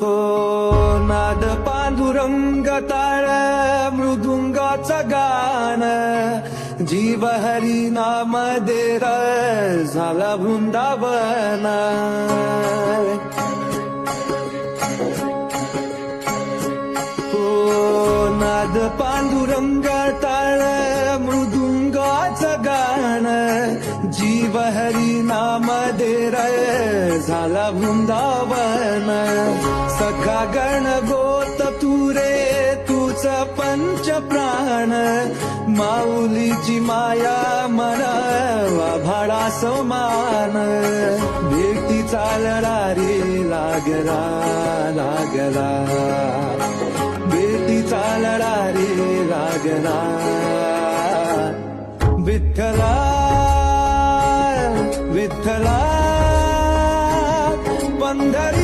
हो नाद पांडुरंग ताळ मृदुंगाचं गाण जीव हरी नाम देर झाला वृंदावन हो नाद पांडुरंग ताळ मृदुंगाचं गाण जीव हरी नाम देर झाला वृंदावन सखा गण गोत तुरे तुझ पंच प्राण माऊलीची माया मन भाडा समान भेटी चालला रे लागला लागला भेटी चालला रे लागला विठ्ठला विठ्ठला पंढरी